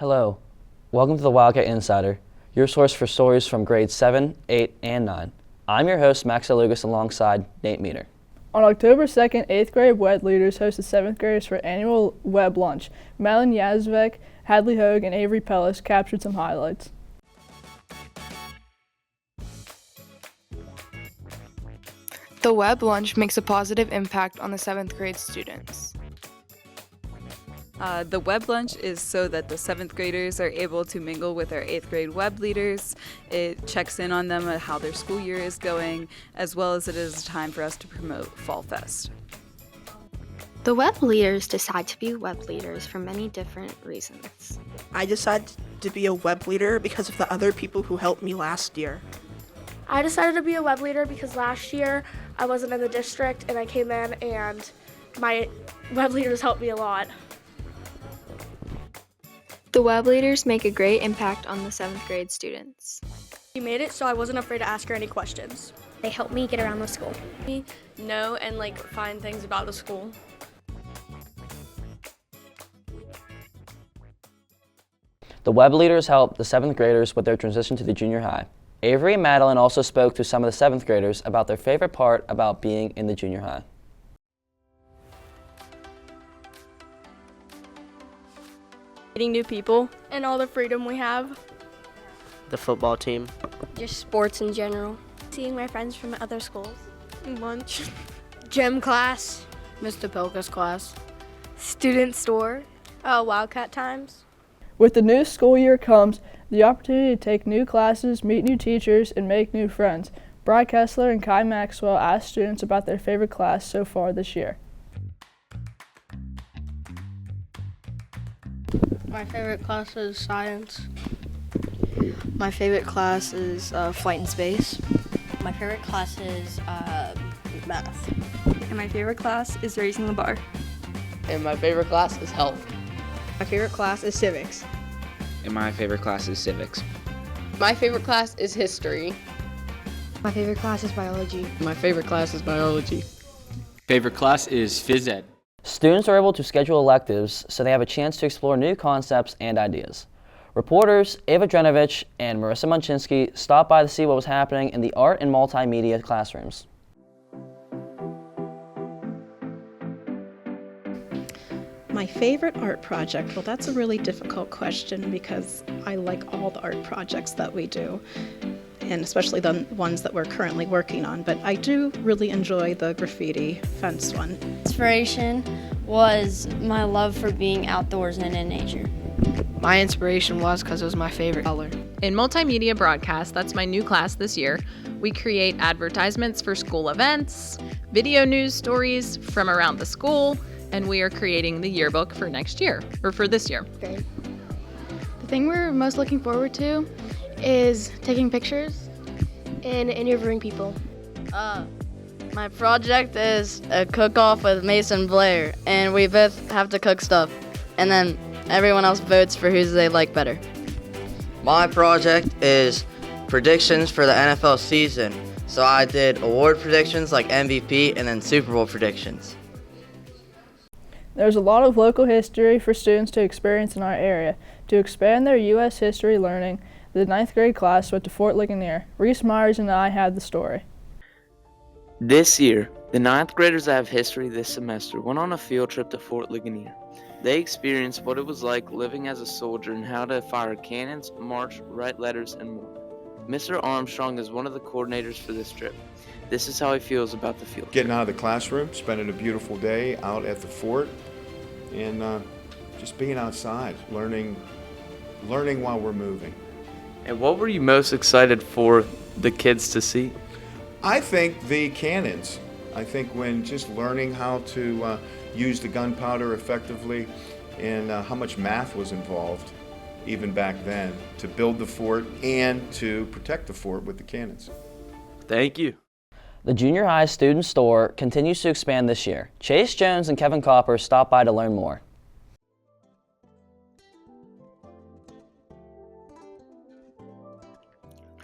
Hello, welcome to the Wildcat Insider, your source for stories from grades 7, 8, and 9. I'm your host, Max Alugas, alongside Nate Meter. On October 2nd, 8th grade web leaders hosted 7th graders for annual web lunch. Madeline Yazvek, Hadley Hogue, and Avery Pellis captured some highlights. The web lunch makes a positive impact on the 7th grade students. The web lunch is so that the 7th graders are able to mingle with our 8th grade web leaders. It checks in on them on how their school year is going, as well as it is a time for us to promote Fall Fest. The web leaders decide to be web leaders for many different reasons. I decided to be a web leader because of the other people who helped me last year. I decided to be a web leader because last year I wasn't in the district and I came in and my web leaders helped me a lot. The web leaders make a great impact on the 7th grade students. She made it so I wasn't afraid to ask her any questions. They help me get around the school. Know and find things about the school. The web leaders helped the 7th graders with their transition to the junior high. Avery and Madeline also spoke to some of the 7th graders about their favorite part about being in the junior high. Meeting new people and all the freedom we have. The football team. Just sports in general. Seeing my friends from other schools. Lunch. Gym class. Mr. Pilka's class. Student store. Wildcat times. With the new school year comes the opportunity to take new classes, meet new teachers, and make new friends. Bri Kessler and Kai Maxwell asked students about their favorite class so far this year. My favorite class is science. My favorite class is flight and space. My favorite class is math. And my favorite class is raising the bar. And my favorite class is health. My favorite class is civics. And my favorite class is civics. My favorite class is history. My favorite class is biology. My favorite class is biology. Favorite class is phys ed. Students are able to schedule electives so they have a chance to explore new concepts and ideas. Reporters Ava Drenovich and Marissa Munchinsky stopped by to see what was happening in the art and multimedia classrooms. My favorite art project, well, that's a really difficult question because I like all the art projects that we do, and especially the ones that we're currently working on, but I do really enjoy the graffiti fence one. Inspiration was my love for being outdoors and in nature. My inspiration was because it was my favorite color. In multimedia broadcast, that's my new class this year, we create advertisements for school events, video news stories from around the school, and we are creating the yearbook for next year, or for this year. The thing we're most looking forward to is taking pictures And interviewing people. My project is a cook-off with Mason Blair, and we both have to cook stuff, and then everyone else votes for who they like better. My project is predictions for the NFL season. So I did award predictions like MVP and then Super Bowl predictions. There's a lot of local history for students to experience in our area. To expand their U.S. history learning, the 9th grade class went to Fort Ligonier. Reese Myers and I had the story. This year, the 9th graders that have history this semester went on a field trip to Fort Ligonier. They experienced what it was like living as a soldier and how to fire cannons, march, write letters, and more. Mr. Armstrong is one of the coordinators for this trip. This is how he feels about the field. Getting out of the classroom, spending a beautiful day out at the fort, and just being outside, learning while we're moving. And what were you most excited for the kids to see? I think the cannons. I think when just learning how to use the gunpowder effectively and how much math was involved even back then to build the fort and to protect the fort with the cannons. Thank you. The junior high student store continues to expand this year. Chase Jones and Kevin Copper stopped by to learn more.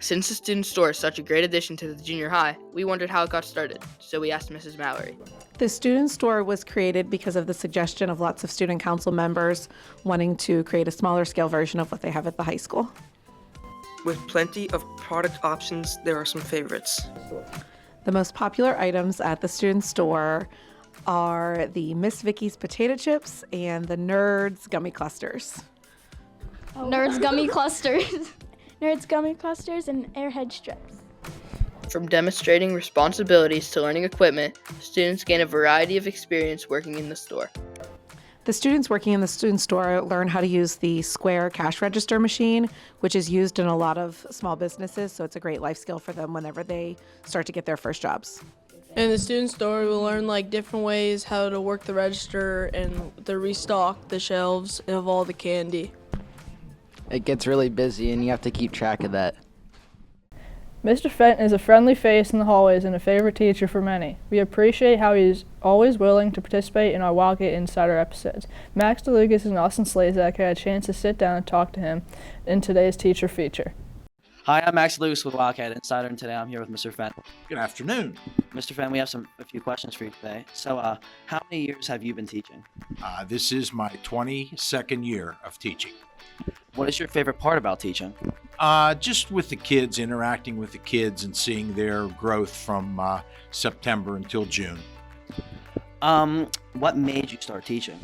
Since the student store is such a great addition to the junior high, we wondered how it got started, so we asked Mrs. Mallory. The student store was created because of the suggestion of lots of student council members wanting to create a smaller scale version of what they have at the high school. With plenty of product options, there are some favorites. The most popular items at the student store are the Miss Vicky's potato chips and the Nerds gummy clusters. Nerds gummy clusters. Nerds gummy clusters and airhead strips. From demonstrating responsibilities to learning equipment, students gain a variety of experience working in the store. The students working in the student store learn how to use the square cash register machine, which is used in a lot of small businesses, so it's a great life skill for them whenever they start to get their first jobs. In the student store, we learn different ways how to work the register and to restock the shelves of all the candy. It gets really busy and you have to keep track of that. Mr. Fenton is a friendly face in the hallways and a favorite teacher for many. We appreciate how he is always willing to participate in our Wildcat Insider episodes. Max DeLucas and Austin Slazak had a chance to sit down and talk to him in today's teacher feature. Hi, I'm Max Lewis with Wildcat Insider, and today I'm here with Mr. Fenton. Good afternoon. Mr. Fenton, we have a few questions for you today. So, how many years have you been teaching? This is my 22nd year of teaching. What is your favorite part about teaching? Just with the kids, interacting with the kids and seeing their growth from September until June. What made you start teaching?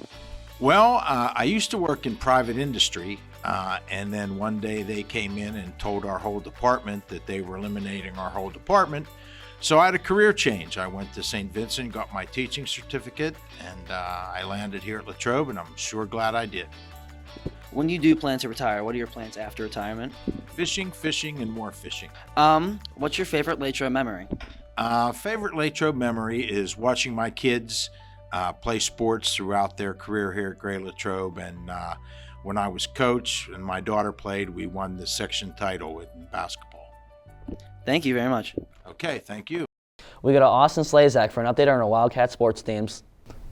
Well, I used to work in private industry, and then one day they came in and told our whole department that they were eliminating our whole department. So I had a career change. I went to St. Vincent, got my teaching certificate, and I landed here at Latrobe, and I'm sure glad I did. When you do plan to retire, what are your plans after retirement? Fishing, and more fishing. What's your favorite Latrobe memory? Favorite Latrobe memory is watching my kids play sports throughout their career here at Gray Latrobe, and when I was coach and my daughter played, we won the section title in basketball. Thank you very much. Okay, thank you. We go to Austin Slazak for an update on our Wildcat sports teams.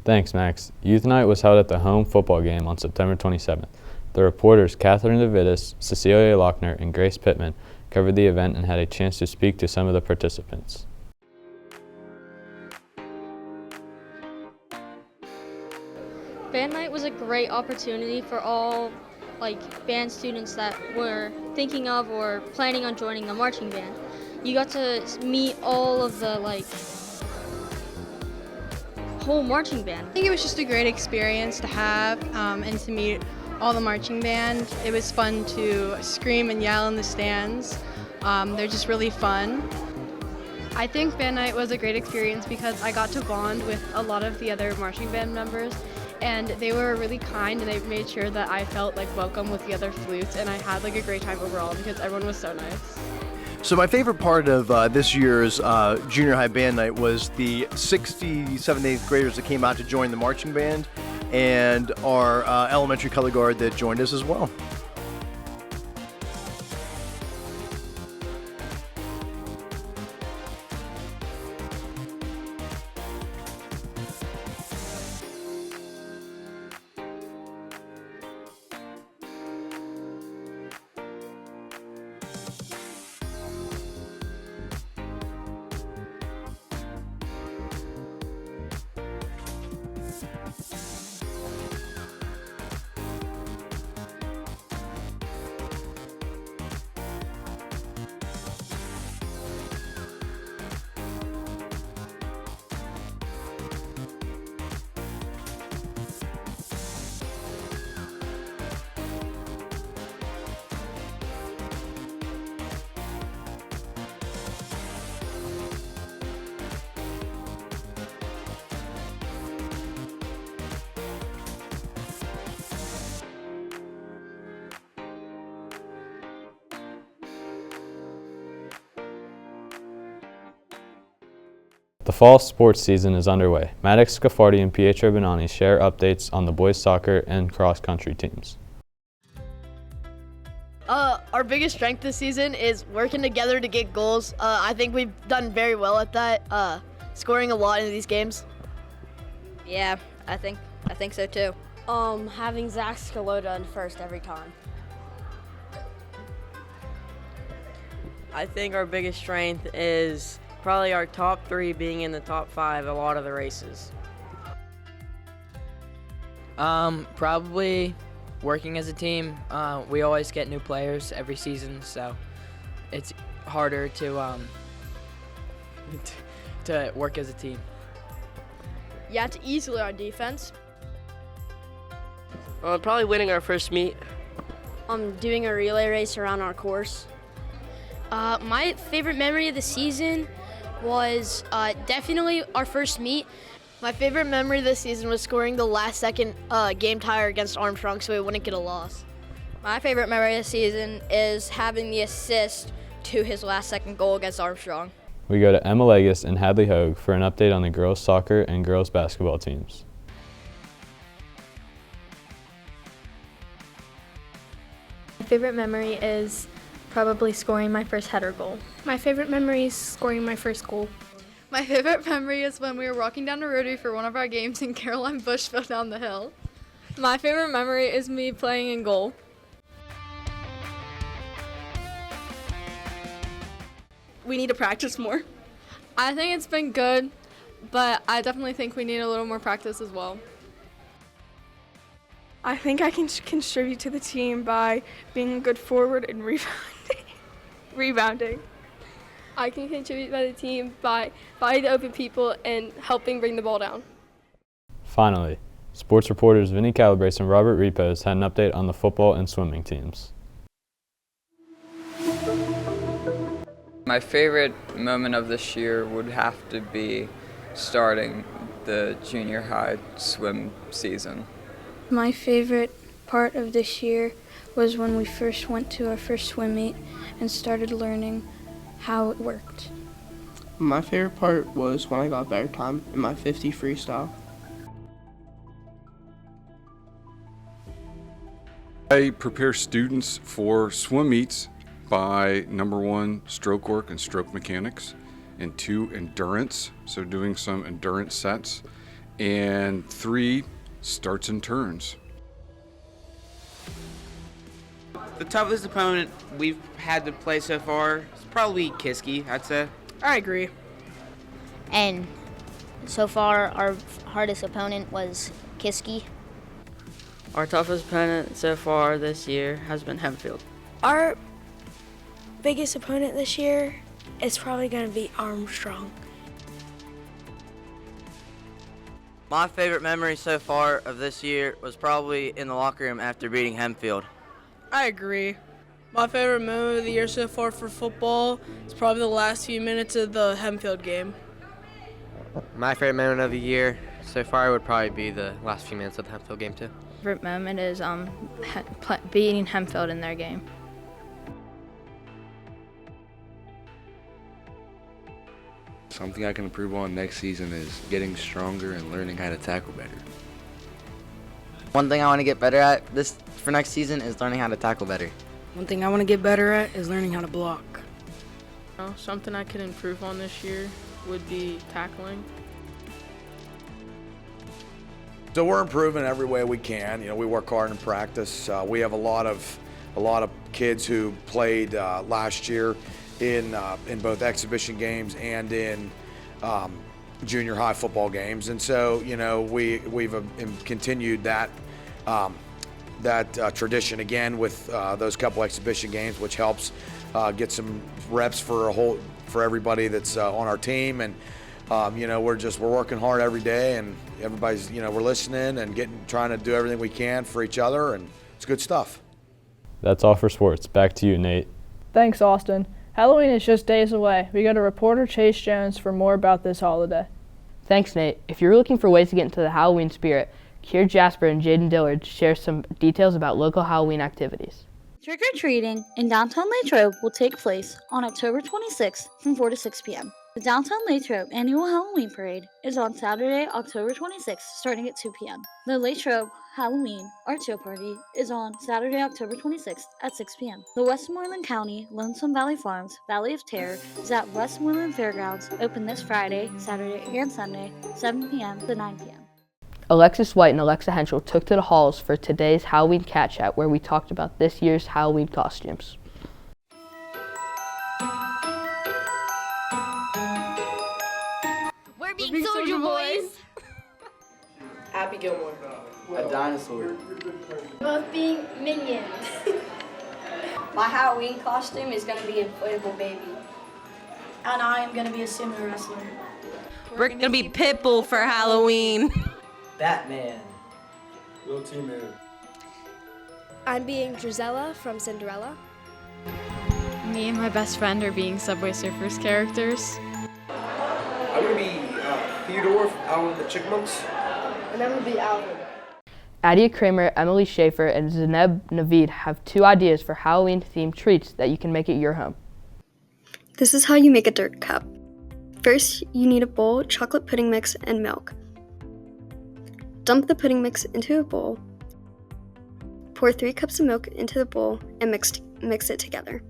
Thanks, Max. Youth Night was held at the home football game on September 27th. The reporters Catherine DeVitis, Cecilia Lochner, and Grace Pittman covered the event and had a chance to speak to some of the participants. Band night was a great opportunity for all band students that were thinking of or planning on joining the marching band. You got to meet all of the whole marching band. I think it was just a great experience to have and to meet all the marching band. It was fun to scream and yell in the stands. They're just really fun. I think band night was a great experience because I got to bond with a lot of the other marching band members, and they were really kind and they made sure that I felt welcome with the other flutes, and I had a great time overall because everyone was so nice. So my favorite part of this year's junior high band night was the 6th, 7th, 8th graders that came out to join the marching band and our elementary color guard that joined us as well. The fall sports season is underway. Maddox Scaffardi and Pietro Bonanni share updates on the boys soccer and cross-country teams. Our biggest strength this season is working together to get goals. I think we've done very well at that, scoring a lot in these games. Yeah, I think so too. Having Zach Scalota in first every time. I think our biggest strength is probably our top 3 being in the top 5 a lot of the races. Probably working as a team. We always get new players every season, so it's harder to to work as a team. Yeah, it's easily our defense. Probably winning our first meet. Doing a relay race around our course. My favorite memory of the season was definitely our first meet. My favorite memory of the season was scoring the last-second game tire against Armstrong so we wouldn't get a loss. My favorite memory of the season is having the assist to his last-second goal against Armstrong. We go to Emma Legas and Hadley Hogue for an update on the girls soccer and girls basketball teams. My favorite memory is probably scoring my first header goal. My favorite memory is scoring my first goal. My favorite memory is when we were walking down the rotary for one of our games and Caroline Bush fell down the hill. My favorite memory is me playing in goal. We need to practice more. I think it's been good, but I definitely think we need a little more practice as well. I think I can contribute to the team by being a good forward and rebounding. I can contribute to the team by finding the open people and helping bring the ball down. Finally, sports reporters Vinny Calabrese and Robert Repos had an update on the football and swimming teams. My favorite moment of this year would have to be starting the junior high swim season. My favorite part of this year was when we first went to our first swim meet and started learning how it worked. My favorite part was when I got better time in my 50 freestyle. I prepare students for swim meets by number 1, stroke work and stroke mechanics, and 2, endurance, so doing some endurance sets, and 3, starts and turns. The toughest opponent we've had to play so far is probably Kiski, I'd say. I agree. And so far, our hardest opponent was Kiski. Our toughest opponent so far this year has been Hempfield. Our biggest opponent this year is probably going to be Armstrong. My favorite memory so far of this year was probably in the locker room after beating Hempfield. I agree. My favorite moment of the year so far for football is probably the last few minutes of the Hempfield game. My favorite moment of the year so far would probably be the last few minutes of the Hempfield game too. Favorite moment is beating Hempfield in their game. Something I can improve on next season is getting stronger and learning how to tackle better. One thing I want to get better at for next season is learning how to tackle better. One thing I want to get better at is learning how to block. Something I could improve on this year would be tackling. So we're improving every way we can. You know, we work hard in practice. We have a lot of kids who played last year in both exhibition games and in junior high football games, and so you know we've continued that tradition again with those couple exhibition games, which helps get some reps for everybody that's on our team, and you know we're working hard every day, and everybody's we're listening and trying to do everything we can for each other, and it's good stuff. That's all for sports. Back to you, Nate. Thanks, Austin. Halloween is just days away. We go to reporter Chase Jones for more about this holiday. Thanks, Nate. If you're looking for ways to get into the Halloween spirit, Kier Jasper and Jaden Dillard share some details about local Halloween activities. Trick-or-treating in downtown Latrobe will take place on October 26th from 4 to 6 p.m. The Downtown Latrobe Annual Halloween Parade is on Saturday, October 26th, starting at 2 p.m. The Latrobe Halloween Art Show Party is on Saturday, October 26th at 6 p.m. The Westmoreland County Lonesome Valley Farms Valley of Terror is at Westmoreland Fairgrounds, open this Friday, Saturday, and Sunday, 7 p.m. to 9 p.m. Alexis White and Alexa Henschel took to the halls for today's Halloween Cat Chat, where we talked about this year's Halloween costumes. Being Soldier Boys. Happy Gilmore. A dinosaur. Both being Minions. My Halloween costume is gonna be Inflatable Baby. And I am gonna be a sumo wrestler. We're gonna be Pitbull for Halloween. Batman. Little T-Man. I'm being Drizella from Cinderella. Me and my best friend are being Subway Surfers characters. I'm gonna be Theodore from Alvin and the Chipmunks. And I'm gonna be Alvin. Adia Kramer, Emily Schaefer, and Zeneb Naveed have 2 ideas for Halloween-themed treats that you can make at your home. This is how you make a dirt cup. First, you need a bowl, chocolate pudding mix, and milk. Dump the pudding mix into a bowl. Pour 3 cups of milk into the bowl and mix it together.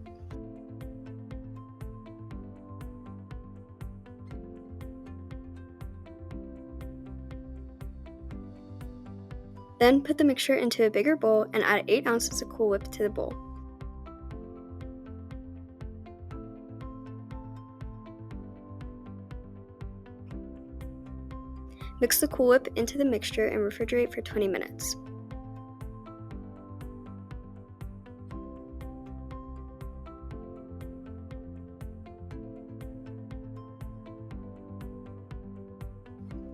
Then put the mixture into a bigger bowl and add 8 ounces of Cool Whip to the bowl. Mix the Cool Whip into the mixture and refrigerate for 20 minutes.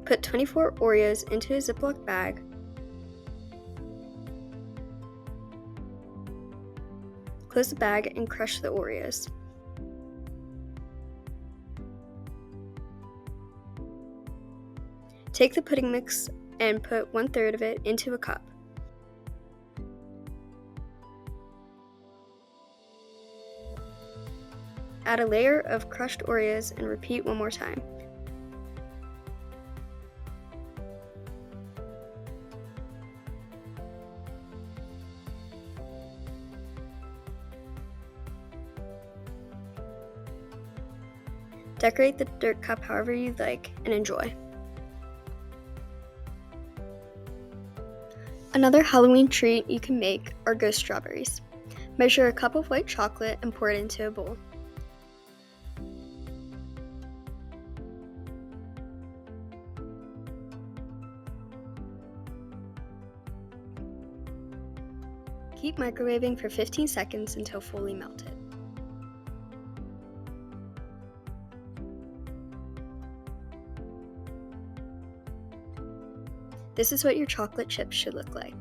Put 24 Oreos into a Ziploc bag. Close the bag and crush the Oreos. Take the pudding mix and put 1/3 of it into a cup. Add a layer of crushed Oreos and repeat one more time. Decorate the dirt cup however you like and enjoy. Another Halloween treat you can make are ghost strawberries. Measure a cup of white chocolate and pour it into a bowl. Keep microwaving for 15 seconds until fully melted. This is what your chocolate chips should look like.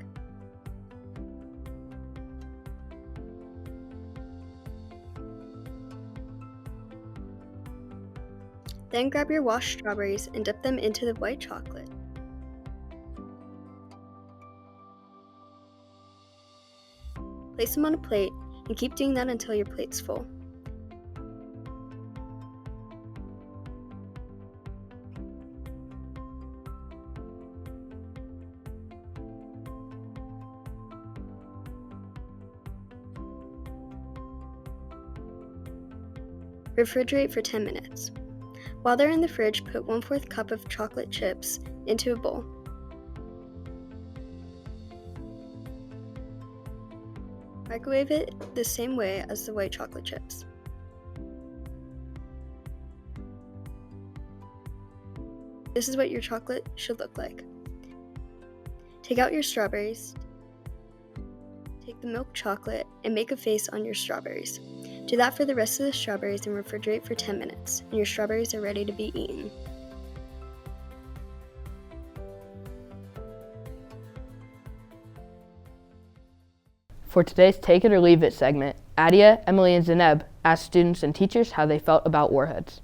Then grab your washed strawberries and dip them into the white chocolate. Place them on a plate and keep doing that until your plate's full. Refrigerate for 10 minutes. While they're in the fridge, put 1/4 cup of chocolate chips into a bowl. Microwave it the same way as the white chocolate chips. This is what your chocolate should look like. Take out your strawberries. Take the milk chocolate and make a face on your strawberries. Do that for the rest of the strawberries and refrigerate for 10 minutes, and your strawberries are ready to be eaten. For today's Take It or Leave It segment, Adia, Emily, and Zeneb asked students and teachers how they felt about warheads.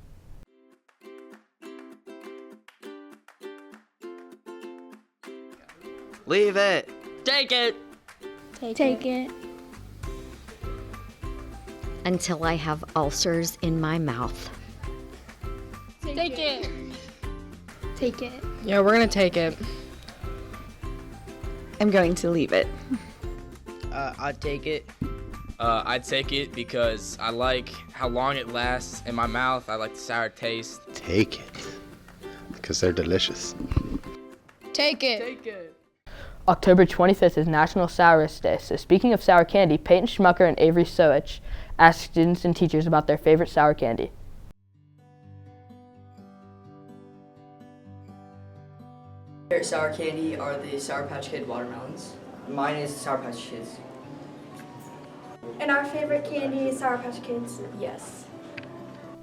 Leave it. Take it. Take it. Until I have ulcers in my mouth. Take it. Take it. Yeah, we're gonna take it. I'm going to leave it. I'd take it. I'd take it because I like how long it lasts in my mouth. I like the sour taste. Take it because they're delicious. Take it. Take it. October 25th is National Sourest Day, so speaking of sour candy, Peyton Schmucker and Avery Soich asked students and teachers about their favorite sour candy. Favorite sour candy are the Sour Patch Kid watermelons. Mine is Sour Patch Kids. And our favorite candy is Sour Patch Kids. Yes.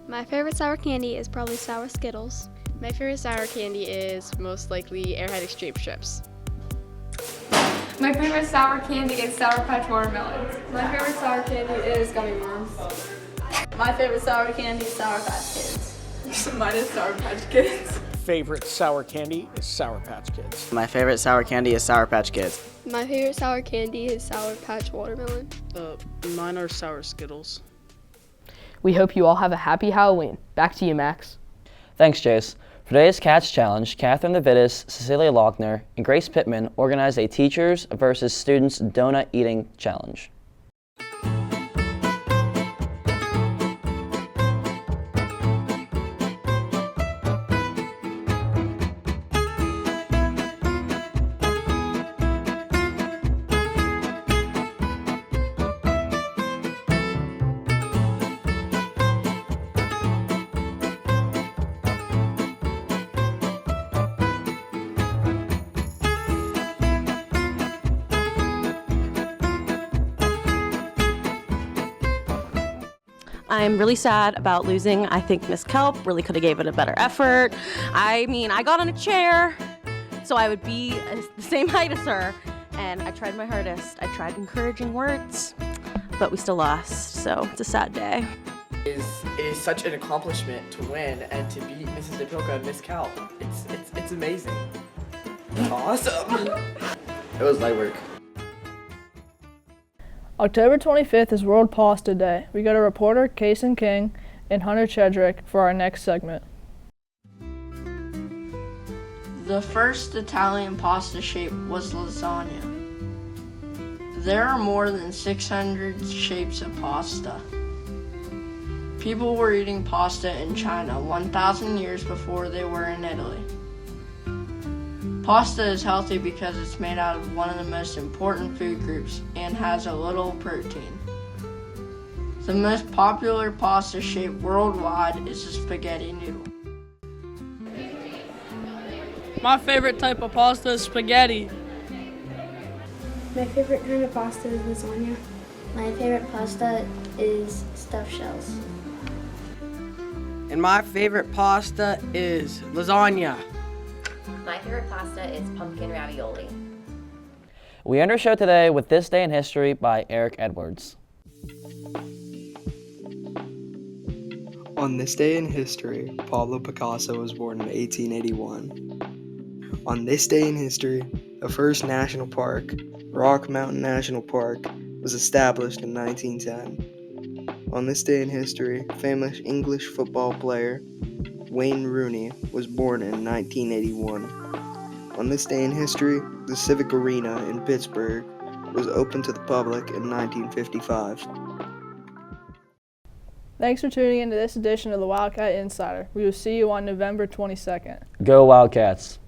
My favorite sour candy is probably sour Skittles. My favorite sour candy is most likely Airhead Extreme Strips. My favorite sour candy is Sour Patch Watermelons. My favorite sour candy is gummy worms. My favorite sour candy is Sour Patch Kids. Mine is Sour Patch Kids. Favorite sour candy is Sour Patch Kids. My favorite sour candy is Sour Patch Kids. My favorite sour candy is Sour Patch Watermelon. Mine are sour Skittles. We hope you all have a happy Halloween. Back to you, Max. Thanks, Chase. For today's Cats Challenge, Catherine Davidis, Cecilia Lochner, and Grace Pittman organized a Teachers versus Students Donut Eating Challenge. I'm really sad about losing. I think Miss Kelp really could have gave it a better effort. I mean, I got on a chair so I would be the same height as her, and I tried my hardest. I tried encouraging words, but we still lost, so it's a sad day. It is such an accomplishment to win and to beat Mrs. DePilka and Miss Kelp. It's amazing. Awesome. It was light work. October 25th is World Pasta Day. We got a reporter, Kason King, and Hunter Chedrick for our next segment. The first Italian pasta shape was lasagna. There are more than 600 shapes of pasta. People were eating pasta in China 1,000 years before they were in Italy. Pasta is healthy because it's made out of one of the most important food groups and has a little protein. The most popular pasta shape worldwide is the spaghetti noodle. My favorite type of pasta is spaghetti. My favorite kind of pasta is lasagna. My favorite pasta is stuffed shells. And my favorite pasta is lasagna. My favorite pasta is pumpkin ravioli. We end our show today with This Day in History by Eric Edwards. On this day in history, Pablo Picasso was born in 1881. On this day in history, the first national park, Rock Mountain National Park, was established in 1910. On this day in history, famous English football player Wayne Rooney was born in 1981. On this day in history, the Civic Arena in Pittsburgh was opened to the public in 1955. Thanks for tuning into this edition of the Wildcat Insider. We will see you on November 22nd. Go Wildcats!